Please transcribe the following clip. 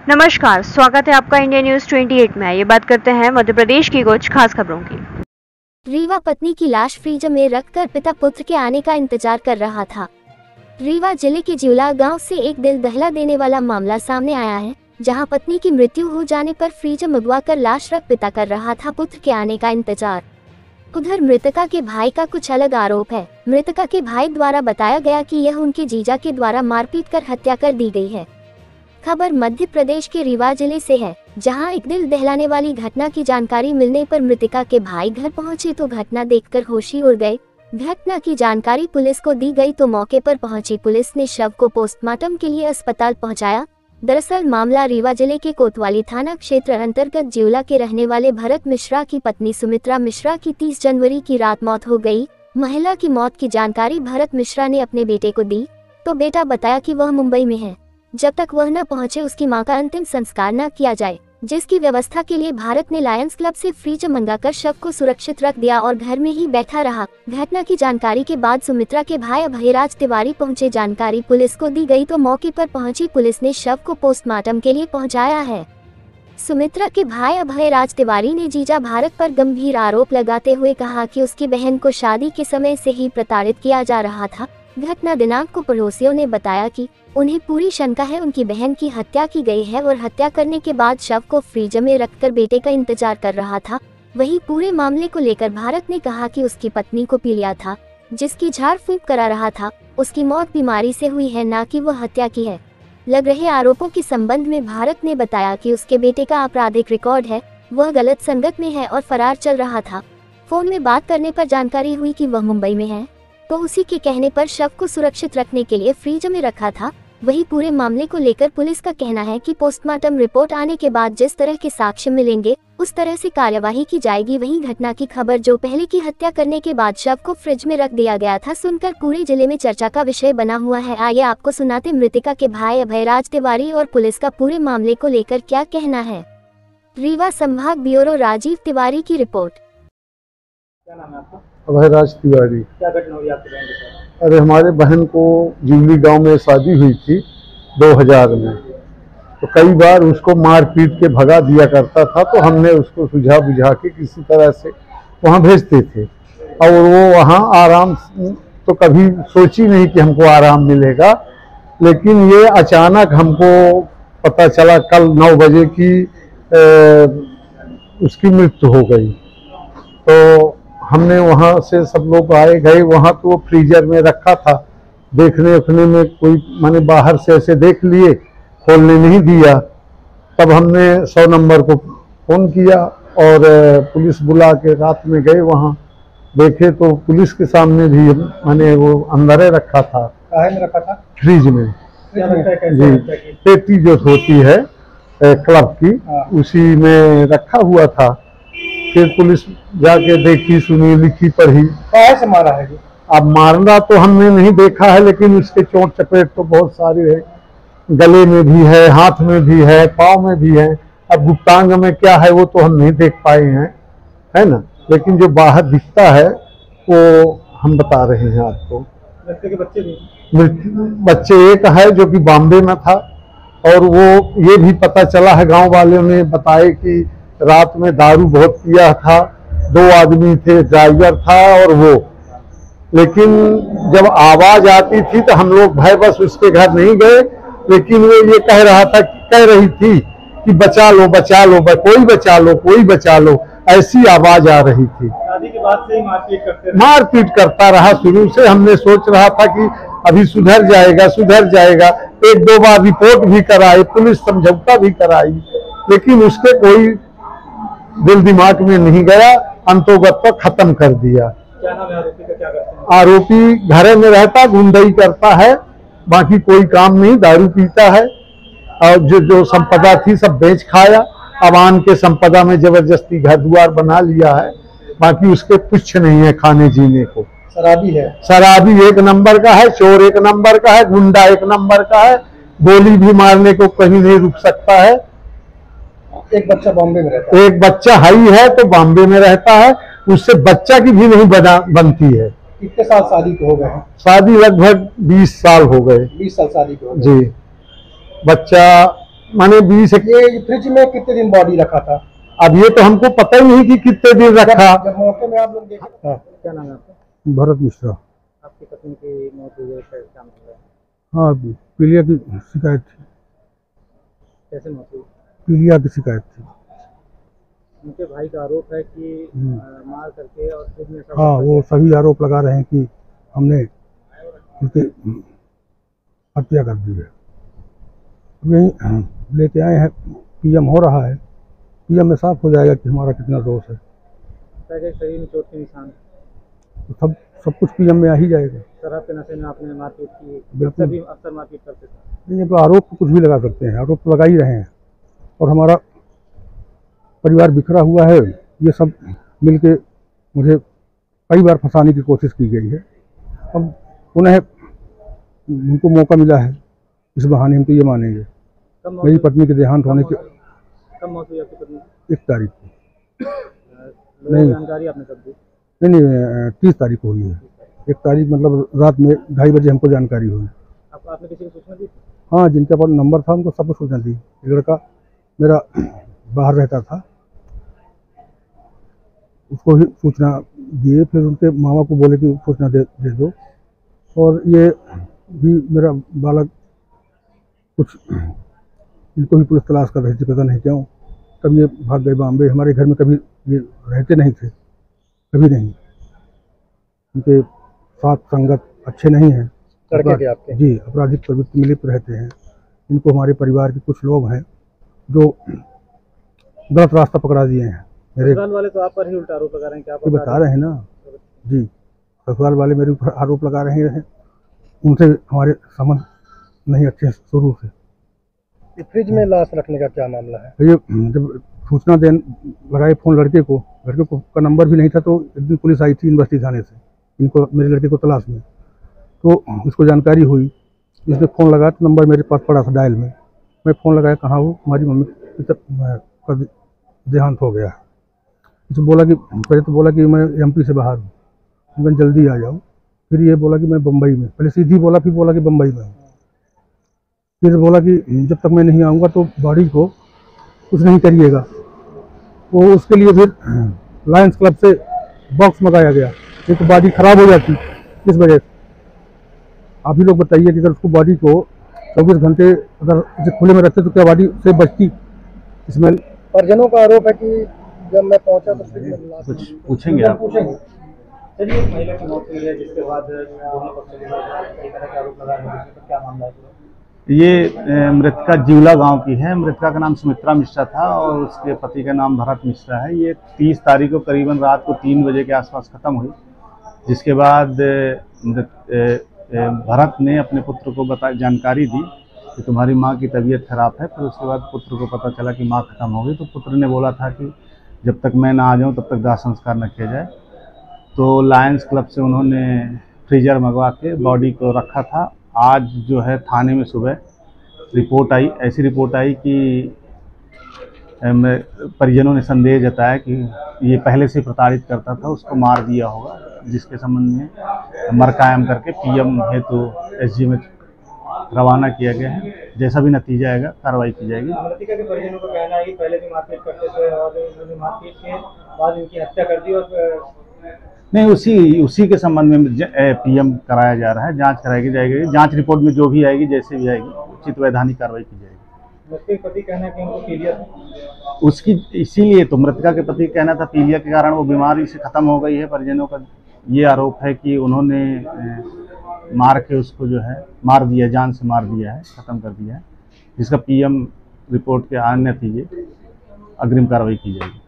नमस्कार, स्वागत है आपका इंडिया न्यूज 28 में। ये बात करते हैं मध्य प्रदेश की कुछ खास खबरों की। रीवा पत्नी की लाश फ्रीजर में रखकर पिता पुत्र के आने का इंतजार कर रहा था। रीवा जिले के जिउला गांव से एक दिल दहला देने वाला मामला सामने आया है, जहां पत्नी की मृत्यु हो जाने पर फ्रीजर मंगवाकर लाश रख पिता कर रहा था पुत्र के आने का इंतजार। उधर मृतका के भाई का कुछ अलग आरोप है। मृतका के भाई द्वारा बताया गया कि यह उनके जीजा के द्वारा मारपीट कर हत्या कर दी गई है। खबर मध्य प्रदेश के रीवा जिले से है, जहां एक दिल दहलाने वाली घटना की जानकारी मिलने पर मृतका के भाई घर पहुंचे तो घटना देखकर होश ही उड़ गए। घटना की जानकारी पुलिस को दी गई तो मौके पर पहुंची पुलिस ने शव को पोस्टमार्टम के लिए अस्पताल पहुंचाया। दरअसल मामला रीवा जिले के कोतवाली थाना क्षेत्र अंतर्गत जिउला के रहने वाले भरत मिश्रा की पत्नी सुमित्रा मिश्रा की 30 जनवरी की रात मौत हो गई। महिला की मौत की जानकारी भरत मिश्रा ने अपने बेटे को दी तो बेटा बताया कि वह मुंबई में है, जब तक वह न पहुंचे उसकी मां का अंतिम संस्कार न किया जाए, जिसकी व्यवस्था के लिए भारत ने लायंस क्लब से फ्रीजर मंगाकर शव को सुरक्षित रख दिया और घर में ही बैठा रहा। घटना की जानकारी के बाद सुमित्रा के भाई अभयराज तिवारी पहुंचे। जानकारी पुलिस को दी गई तो मौके पर पहुंची पुलिस ने शव को पोस्टमार्टम के लिए पहुंचाया है। सुमित्रा के भाई अभयराज तिवारी ने जीजा भारत पर गंभीर आरोप लगाते हुए कहा कि उसकी बहन को शादी के समय से ही प्रताड़ित किया जा रहा था। घटना दिनांक को पड़ोसियों ने बताया कि उन्हें पूरी शंका है उनकी बहन की हत्या की गई है और हत्या करने के बाद शव को फ्रीजर में रखकर बेटे का इंतजार कर रहा था। वहीं पूरे मामले को लेकर भारत ने कहा कि उसकी पत्नी को पी लिया था, जिसकी झाड़ फूंक करा रहा था। उसकी मौत बीमारी से हुई है, ना कि वह हत्या की है। लग रहे आरोपों के संबंध में भारत ने बताया कि उसके बेटे का आपराधिक रिकॉर्ड है, वह गलत संगत में है और फरार चल रहा था। फोन में बात करने पर जानकारी हुई कि वह मुंबई में है, तो उसी के कहने पर शव को सुरक्षित रखने के लिए फ्रीजर में रखा था। वहीं पूरे मामले को लेकर पुलिस का कहना है कि पोस्टमार्टम रिपोर्ट आने के बाद जिस तरह के साक्ष्य मिलेंगे उस तरह से कार्यवाही की जाएगी। वहीं घटना की खबर जो पहले की हत्या करने के बाद शव को फ्रिज में रख दिया गया था, सुनकर पूरे जिले में चर्चा का विषय बना हुआ है। आइए आपको सुनाते मृतका के भाई अभयराज तिवारी और पुलिस का पूरे मामले को लेकर क्या कहना है। रीवा संभाग ब्यूरो राजीव तिवारी की रिपोर्ट। क्या नाम है आपका? अभयराज तिवारी। क्या घटना हुई आपकी बहन के साथ? अरे हमारे बहन को जिउली गांव में शादी हुई थी 2000 में, तो कई बार उसको मार पीट के भगा दिया करता था, तो हमने उसको सुझा बुझा के किसी तरह से वहाँ भेजते थे और वो वहाँ आराम, तो कभी सोची नहीं कि हमको आराम मिलेगा। लेकिन ये अचानक हमको पता चला कल 9 बजे की उसकी मृत्यु हो गई। तो हमने वहाँ से सब लोग आए गए, वहाँ तो वो फ्रीजर में रखा था। देखने उखने में कोई माने बाहर से ऐसे देख लिए, खोलने नहीं दिया। तब हमने 100 नंबर को फ़ोन किया और पुलिस बुला के रात में गए वहाँ, देखे तो पुलिस के सामने भी माने वो अंदर रखा था। काहे में रखा था? फ्रिज में। जी, पेटी जो होती है क्लब की, उसी में रखा हुआ था। फिर पुलिस जाके देखी, सुनी, लिखी, पढ़ी। काहे से मारा है? अब मारना तो हमने नहीं देखा है, लेकिन उसके चोट चपेट तो बहुत सारे हैं, गले में भी है, हाथ में भी है, पाँव में भी है। अब गुप्तांग में क्या है वो तो हम नहीं देख पाए हैं, है ना, लेकिन जो बाहर दिखता है वो हम बता रहे हैं आपको। लड़के के बच्चे भी? बच्चे एक है जो कि बॉम्बे में था, और वो ये भी पता चला है, गाँव वालों ने बताए कि रात में दारू बहुत पिया था। 2 आदमी थे, ड्राइवर था और वो। लेकिन जब आवाज आती थी तो हम लोग भय बस उसके घर नहीं गए, लेकिन वो ये कह रही थी कि बचा लो बचा लो, कोई बचा लो, कोई बचा लो, ऐसी आवाज आ रही थी। शादी के बाद से ही मारपीट करता रहा शुरू से। हमने सोच रहा था कि अभी सुधर जाएगा सुधर जाएगा। 1-2 बार रिपोर्ट भी कराई, पुलिस समझौता भी कराई, लेकिन उसके कोई दिल दिमाग में नहीं गया। अंतोगत पर खत्म कर दिया। क्या नाम है आरोपी का? क्या करते हैं? आरोपी घरे में रहता, गुंडई करता है, बाकी कोई काम नहीं, दारू पीता है और जो संपदा थी सब बेच खाया। अब आन के संपदा में जबरदस्ती घर द्वार बना लिया है, बाकी उसके कुछ नहीं है खाने जीने को। शराबी है? शराबी 1 नंबर का है, चोर 1 नंबर का है, गुंडा 1 नंबर का है, गोली भी मारने को कहीं नहीं रुक सकता है। एक बच्चा बॉम्बे में रहता है? एक बच्चा हाई है तो बॉम्बे में रहता है, उससे बच्चा की भी नहीं बनती है। कितने साल शादी को हो गए हैं? शादी लगभग 20 साल हो गए। 20 साल शादी को हो गए। जी, बच्चा माने 20। ये फ्रिज में कितने दिन बॉडी रखा था? अब ये तो हमको पता ही नहीं कि कितने दिन रखा। जब मौके में आप लोग देखे? क्या नाम है आपका? भरत मिश्रा। आपकी पत्नी की मौत हुई है, क्या मामला है? हाँ, पीलिया की शिकायत थी। कैसे मौत हुई? पीलिया की शिकायत थी। उनके भाई का आरोप है कि मार करके और फ्रिज में सब। हाँ, वो सभी आरोप लगा रहे हैं कि हमने उनके हत्या कर दी है। यही लेके आए हैं, पीएम हो रहा है, पीएम में साफ हो जाएगा कि हमारा कितना दोष है। शरीर में चोट के निशान, तो सब कुछ पीएम में आ ही जाएगा। शराब के नशे में आपने मारपीट की? बिल्कुल। भी अक्सर मारपीट करते थे। नहीं, तो आरोप तो कुछ भी लगा सकते हैं, आरोप तो लगा ही रहे हैं। और हमारा परिवार बिखरा हुआ है, ये सब मिलके मुझे कई बार फंसाने की कोशिश की गई है। अब पुनः उनको मौका मिला है, इस बहाने हम तो ये मानेंगे। मेरी पत्नी के देहांत होने के कब मौत हुई आपकी पत्नी? 1 तारीख को। नहीं, जानकारी आपने कब दी? नहीं, 30 तारीख को हुई है। 1 तारीख मतलब रात में 2:30 बजे हमको जानकारी हुई। आपने किसी को सूचना दी? हाँ, जिनके पास नंबर था उनको सबको सूचना दी। एक लड़का मेरा बाहर रहता था, उसको ही सूचना दिए, फिर उनके मामा को बोले कि सूचना दे दो। और ये भी मेरा बालक कुछ इनको ही पुलिस तलाश कर रही थी, पता नहीं क्यों। तब ये भाग गए बॉम्बे। हमारे घर में कभी ये रहते नहीं थे, कभी नहीं। इनके साथ संगत अच्छे नहीं हैं। लड़के के आपके? जी, आपराधिक प्रवृत्ति में लिप्त रहते हैं। इनको हमारे परिवार के कुछ लोग हैं जो गलत रास्ता पकड़ा दिए हैं। मेरे ससुराल वाले तो आप पर ही उल्टा आरोप लगा रहे हैं कि आप ये बता रहे हैं ना जी, ससुराल वाले मेरे ऊपर आरोप लगा रहे हैं। उनसे हमारे संबंध नहीं अच्छे शुरू से। फ्रिज में लाश रखने का क्या मामला है? ये जब सूचना लगाए फ़ोन लड़के को का नंबर भी नहीं था, तो एक दिन पुलिस आई थी यूनिवर्सिटी थाने से इनको, मेरे लड़के को तलाश में। तो इसको जानकारी हुई, इसने फ़ोन लगाया तो नंबर मेरे पास पड़ा था डायल में। मैं फ़ोन लगाया, कहाँ हो? हमारी मम्मी का देहांत हो गया। इसको बोला कि पहले तो बोला कि मैं एमपी से बाहर हूँ, मैं जल्दी आ जाऊँ। फिर ये बोला कि मैं बम्बई में, पहले सीधी बोला, फिर बोला कि बम्बई में हूँ। फिर बोला कि जब तक मैं नहीं आऊँगा तो बॉडी को कुछ नहीं करिएगा। तो उसके लिए फिर लायंस क्लब से बॉक्स मंगाया गया, नहीं तो बॉडी खराब हो जाती। किस वजह से आप ही लोग बताइए कि अगर उसको बॉडी को 24 घंटे अगर उसे खुले में रखते तो क्या बॉडी से बचती स्मेल? परिजनों का आरोप है कि जब मैं पहुंचा तो फ्रिज में लाश कुछ पूछेंगे आप? पूछेंगे। चलिए, एक महिला की मौत हुई है जिसके बाद दोनों पक्षों के लोग कई तरह के आरोप लगा रहे हैं, क्या मामला है? ये मृतका जिवला गांव की है। मृतका का नाम सुमित्रा मिश्रा था और उसके पति का नाम भरत मिश्रा है। ये 30 तारीख को करीबन रात को 3 बजे के आसपास ख़त्म हुई, जिसके बाद भरत ने अपने पुत्र को जानकारी दी कि तुम्हारी माँ की तबीयत खराब है। फिर उसके बाद पुत्र को पता चला कि माँ ख़त्म हो गई, तो पुत्र ने बोला था कि जब तक मैं ना आ जाऊँ तब तक दाह संस्कार न किया जाए। तो लायंस क्लब से उन्होंने फ्रीजर मंगवा के बॉडी को रखा था। आज जो है थाने में सुबह रिपोर्ट आई, ऐसी रिपोर्ट आई कि परिजनों ने संदेह जताया कि ये पहले से प्रताड़ित करता था, उसको मार दिया होगा, जिसके संबंध में मरकायम करके पीएम हेतु एसजी में रवाना किया गया है। जैसा भी नतीजा आएगा कार्रवाई की जाएगी। मृतका के परिजनों का कहना है कि पहले भी मारपीट करते थे और उन्होंने मारपीट के बाद इनकी हत्या कर दी। और नहीं, उसी के संबंध में पीएम कराया जा रहा है, जांच कराई जाएगी। जांच रिपोर्ट में जो भी आएगी, जैसे भी आएगी, उचित वैधानिक कार्रवाई की जाएगी। मृतक पति कहना है कि उनको पीलिया था उसकी, इसीलिए तो मृतका के पति कहना था पीलिया के कारण वो बीमारी से खत्म हो गई है। परिजनों का ये आरोप है कि उन्होंने मार के उसको जो है मार दिया, जान से मार दिया है, खत्म कर दिया है, जिसका पीएम रिपोर्ट के आने नतीजे अग्रिम कार्रवाई की जाएगी।